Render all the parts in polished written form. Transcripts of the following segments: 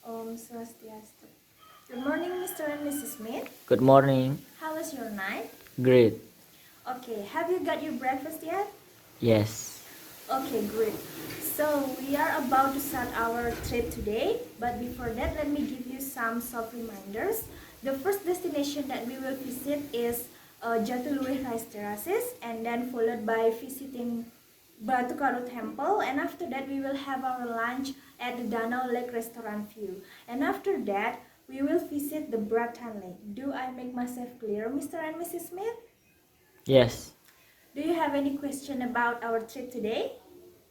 Om Swastiastu. Good morning, Mr. and Mrs. Smith. Good morning. How was your night? Great. Okay, have you got your breakfast yet? Yes. Okay, great. So we are about to start our trip today, but before that, let me give you some soft reminders. The first destination that we will visit is Jatiluwih Rice Terraces, and then followed by visiting Batu Karu Temple, and after that we will have our lunch at the Danau Lake Restaurant View, and after that we will visit the Bratan Lake. Do I make myself clear, Mr. and Mrs. Smith? Yes. Do you have any question about our trip today?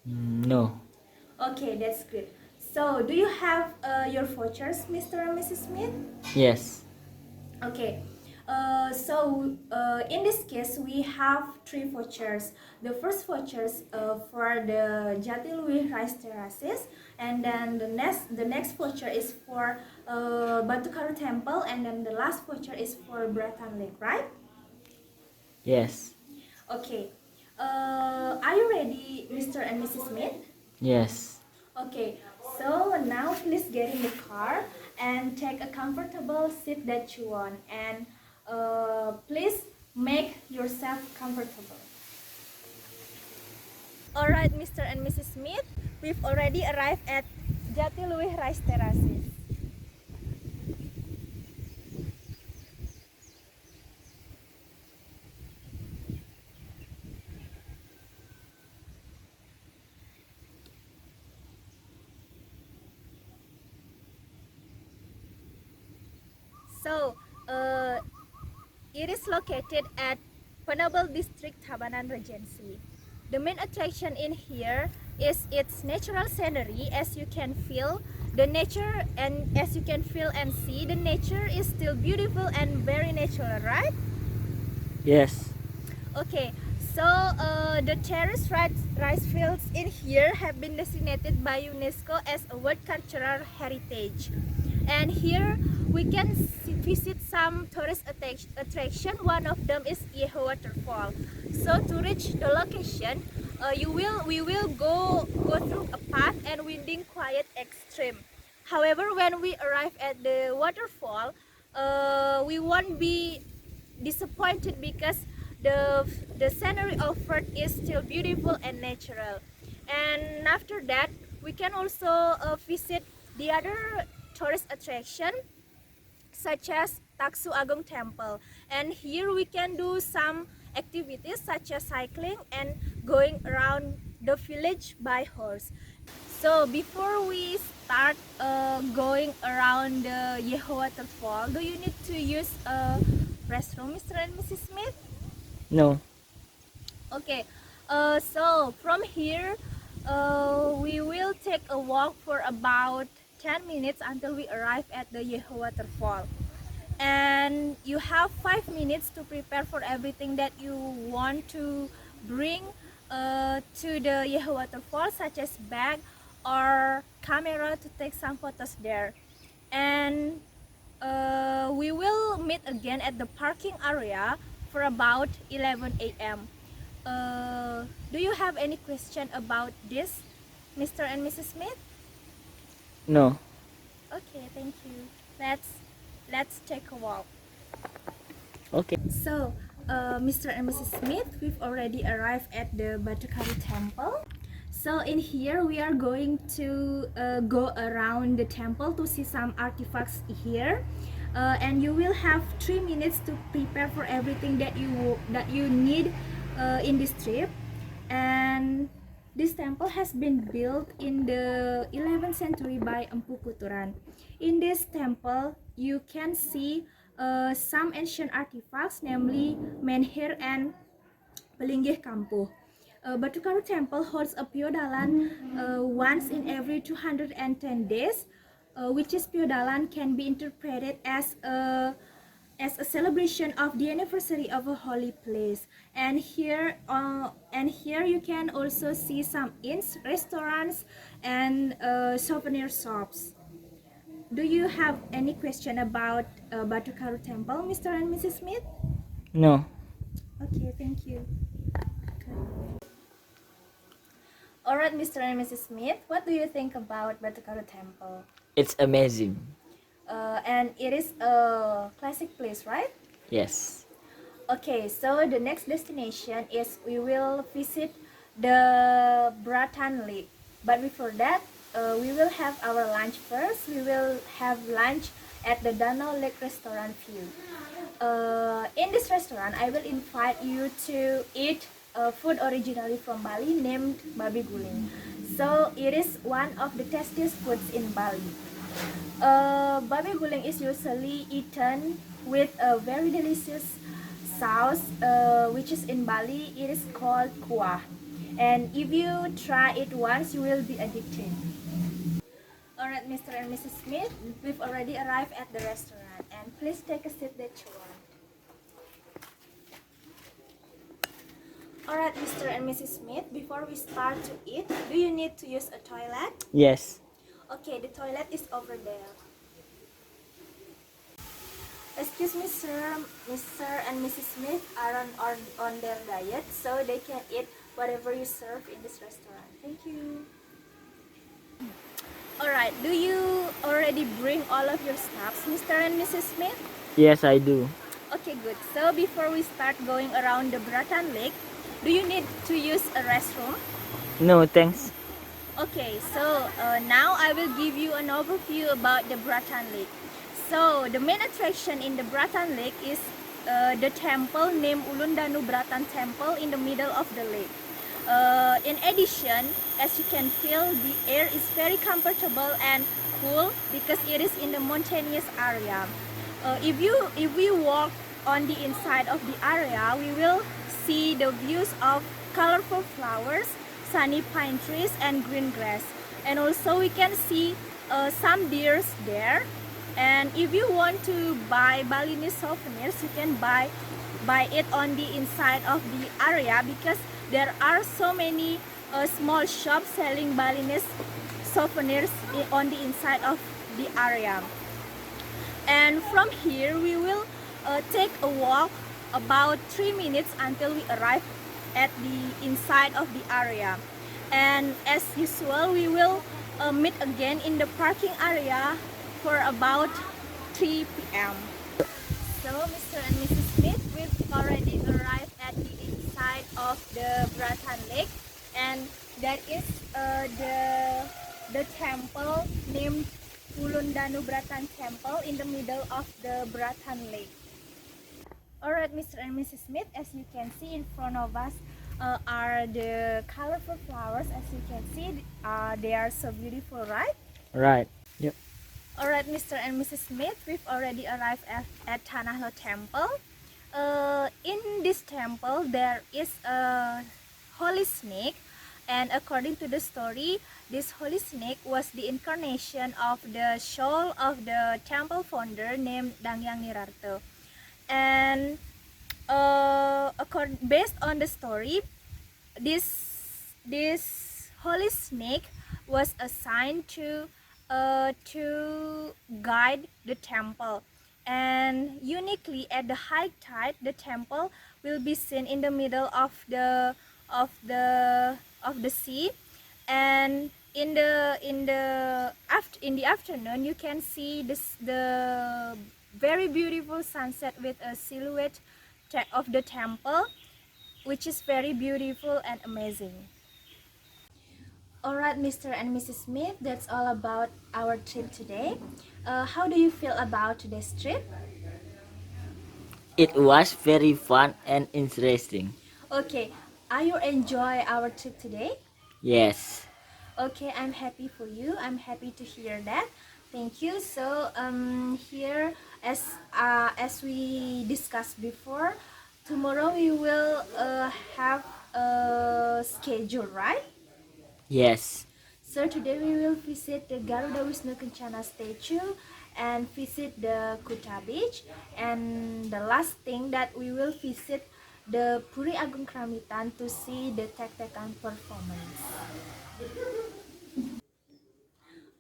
No. Okay, that's good. So, do you have your vouchers, Mr. and Mrs. Smith? Yes. Okay. In this case, we have three vouchers. The first vouchers for the Jatiluwih Rice Terraces, and then the next voucher is for Batu Karu Temple, and then the last voucher is for Bratan Lake, right? Yes. Okay. Are you ready, Mr. and Mrs. Smith? Yes. Okay, so now please get in the car and take a comfortable seat that you want, and please make yourself comfortable. Alright, Mr. and Mrs. Smith, we've already arrived at Jatiluwih Rice Terraces. So, it is located at Penabel District, Tabanan Regency. The main attraction in here is its natural scenery. As you can feel the nature, and as you can feel and see, the nature is still beautiful and very natural, right? Yes. Okay, so the terrace rice fields in here have been designated by UNESCO as a World Cultural Heritage. And here we can visit some tourist attraction. One of them is Yeho Waterfall. So to reach the location, we will go through a path and winding quite extreme. However, when we arrive at the waterfall, we won't be disappointed because the scenery offered is still beautiful and natural. And after that, we can also visit the other tourist attraction such as Taksu Agong Temple, and here we can do some activities such as cycling and going around the village by horse. So before we start going around the Yeho Waterfall, do you need to use a restroom, Mr. and Mrs. Smith? No. Okay, so from here we will take a walk for about 10 minutes until we arrive at the Yeho Waterfall, and you have 5 minutes to prepare for everything that you want to bring to the Yeho Waterfall, such as bag or camera to take some photos there. And we will meet again at the parking area for about 11 a.m. Do you have any question about this, Mr. and Mrs. Smith? No. Okay, thank you. Let's take a walk. Okay. So, Mr. and Mrs. Smith, we've already arrived at the Batu Karu Temple. So in here we are going to go around the temple to see some artifacts here, and you will have 3 minutes to prepare for everything that you need in this trip. And this temple has been built in the 11th century by Empu Kuturan. In this temple, you can see some ancient artifacts, namely menhir and pelinggih kampuh. Batu Karu Temple holds a Piodalan once in every 210 days, which is Piodalan can be interpreted as a celebration of the anniversary of a holy place. And here you can also see some inns, restaurants, and souvenir shops. Do you have any question about Batu Karu Temple, Mr. and Mrs. Smith? No. Okay, thank you. Alright, Mr. and Mrs. Smith, what do you think about Batukaru Temple? It's amazing. And it is a classic place, right? Yes. Okay, so the next destination is we will visit the Bratan Lake. But before that, we will have our lunch first. We will have lunch at the Danau Lake Restaurant View. In this restaurant, I will invite you to eat food originally from Bali named babi guling. So it is one of the tastiest foods in Bali. Babi guling is usually eaten with a very delicious sauce, which is in Bali, it is called kuah. And if you try it once, you will be addicted. Alright, Mr. and Mrs. Smith, we've already arrived at the restaurant, and please take a seat that you want. Alright, Mr. and Mrs. Smith, before we start to eat, do you need to use a toilet? Yes. Okay, the toilet is over there. Excuse me, sir. Mr. and Mrs. Smith are on their diet, so they can eat whatever you serve in this restaurant. Thank you. Alright, do you already bring all of your stuffs, Mr. and Mrs. Smith? Yes, I do. Okay, good. So before we start going around the Bratan Lake, do you need to use a restroom? No, thanks. Okay, so now I will give you an overview about the Bratan Lake. So the main attraction in the Bratan Lake is the temple named Ulundanu Bratan Temple in the middle of the lake. In addition, as you can feel, the air is very comfortable and cool because it is in the mountainous area. If we walk on the inside of the area, we will see the views of colorful flowers, sunny pine trees, and green grass. And also we can see some deers there. And if you want to buy Balinese souvenirs, you can buy it on the inside of the area because there are so many small shops selling Balinese souvenirs on the inside of the area. And from here we will take a walk about 3 minutes until we arrive at the inside of the area. And as usual, we will meet again in the parking area for about 3 p.m. So Mr. and Mrs. Smith, we've already arrived at the inside of the Bratan Lake, and that is the temple named Ulundanu Bratan Temple in the middle of the Bratan Lake. Alright, Mr. and Mrs. Smith, as you can see in front of us are the colorful flowers. As you can see, they are so beautiful, right? Right. Yep. Alright, Mr. and Mrs. Smith, we've already arrived at Tanahlo Temple. In this temple, there is a holy snake, and according to the story, this holy snake was the incarnation of the soul of the temple founder named Dangyang Nirarto. And based on the story, this holy snake was assigned to guide the temple. And uniquely, at the high tide, the temple will be seen in the middle of the sea, and in the afternoon you can see the very beautiful sunset with a silhouette of the temple, which is very beautiful and amazing. Alright, Mr. and Mrs. Smith, that's all about our trip today. How do you feel about today's trip? It was very fun and interesting. Okay, are you enjoy our trip today? Yes. Okay, I'm happy for you. I'm happy to hear that. Thank you. So here, as we discussed before, tomorrow we will have a schedule, right? Yes. So today we will visit the Garuda Wisnu Kencana statue and visit the Kuta Beach, and the last thing that we will visit the Puri Agung Kramitan to see the tek-tekan performance.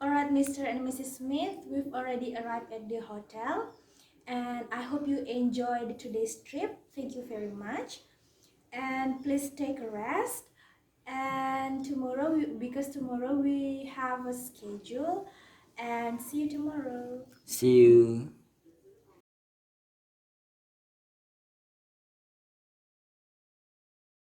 Alright, Mr. and Mrs. Smith, we've already arrived at the hotel, and I hope you enjoyed today's trip. Thank you very much, and please take a rest. And tomorrow we because tomorrow we have a schedule. And see you tomorrow. See you.